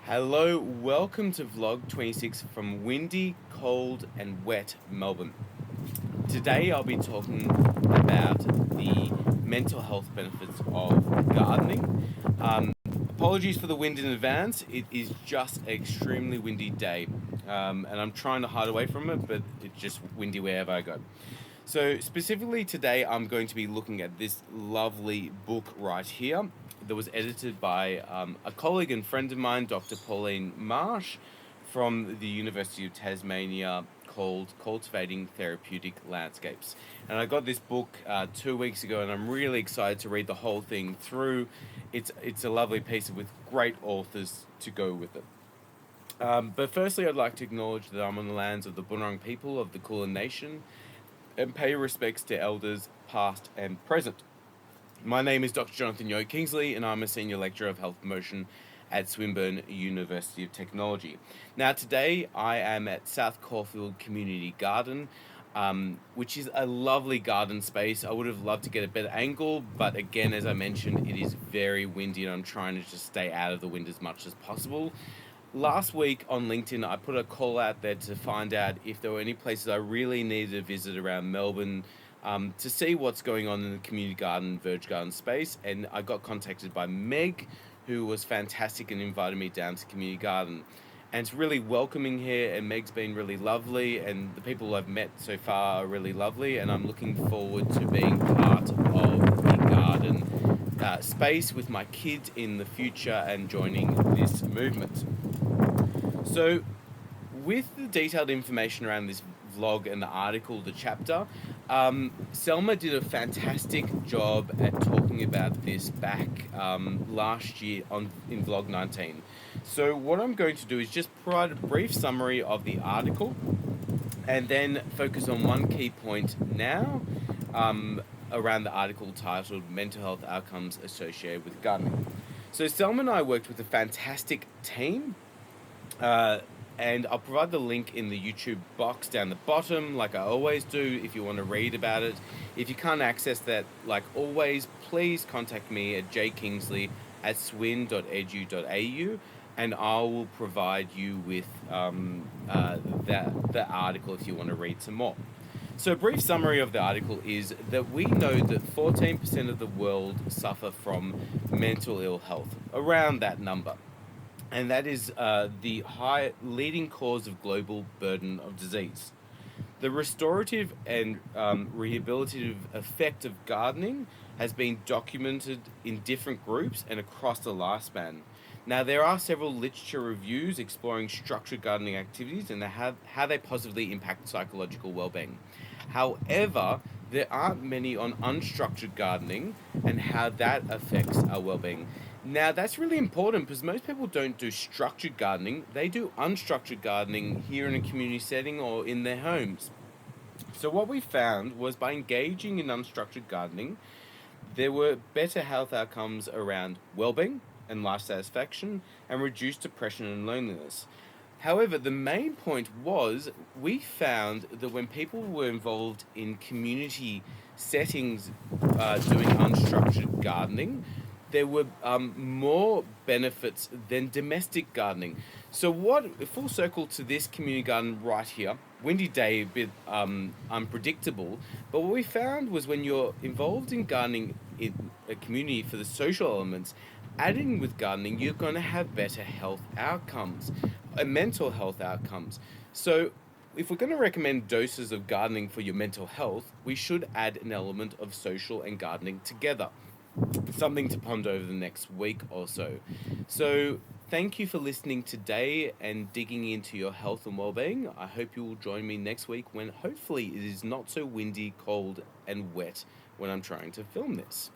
Hello, welcome to vlog 26 from windy, cold and wet Melbourne. Today I'll be talking about the mental health benefits of gardening. Apologies for the wind in advance, it is just an extremely windy day and I'm trying to hide away from it, but it's just windy wherever I go. So specifically today I'm going to be looking at this lovely book right here that was edited by a colleague and friend of mine, Dr. Pauline Marsh from the University of Tasmania, called Cultivating Therapeutic Landscapes. And I got this book 2 weeks ago and I'm really excited to read the whole thing through. It's a lovely piece with great authors to go with it. But firstly, I'd like to acknowledge that I'm on the lands of the Bunurong people of the Kulin Nation and pay respects to elders past and present. My name is Dr. Jonathan Yo Kingsley and I'm a Senior Lecturer of Health Promotion at Swinburne University of Technology. Now today I am at South Caulfield Community Garden, which is a lovely garden space. I would have loved to get a better angle, but again, as I mentioned, it is very windy and I'm trying to just stay out of the wind as much as possible. Last week on LinkedIn, I put a call out there to find out if there were any places I really needed to visit around Melbourne to see what's going on in the community garden, Verge Garden space. And I got contacted by Meg, who was fantastic and invited me down to community garden. And it's really welcoming here, and Meg's been really lovely, and the people I've met so far are really lovely, and I'm looking forward to being part of the garden space with my kids in the future and joining this movement. So, with the detailed information around this vlog and the article, the chapter, Selma did a fantastic job at talking about this back last year in vlog 19. So what I'm going to do is just provide a brief summary of the article and then focus on one key point now around the article titled Mental Health Outcomes Associated with Gardening. So Selma and I worked with a fantastic team. And I'll provide the link in the YouTube box down the bottom, like I always do, if you want to read about it. If you can't access that, like always, please contact me at jkingsley@swin.edu.au, and I will provide you with the article if you want to read some more. So a brief summary of the article is that we know that 14% of the world suffer from mental ill health, around that number. And that is the high leading cause of global burden of disease. The restorative and rehabilitative effect of gardening has been documented in different groups and across the lifespan. Now, there are several literature reviews exploring structured gardening activities and how they positively impact psychological well-being. However, there aren't many on unstructured gardening and how that affects our well-being. Now, that's really important because most people don't do structured gardening. They do unstructured gardening here in a community setting or in their homes. So what we found was by engaging in unstructured gardening, there were better health outcomes around well-being and life satisfaction and reduced depression and loneliness. However, the main point was we found that when people were involved in community settings doing unstructured gardening, there were more benefits than domestic gardening. So what, full circle to this community garden right here, windy day, a bit unpredictable, but what we found was when you're involved in gardening in a community for the social elements, adding with gardening, you're going to have better health outcomes, mental health outcomes. So if we're going to recommend doses of gardening for your mental health, we should add an element of social and gardening together. Something to ponder over the next week or so. So thank you for listening today and digging into your health and well-being. I hope you will join me next week when hopefully it is not so windy, cold and wet when I'm trying to film this.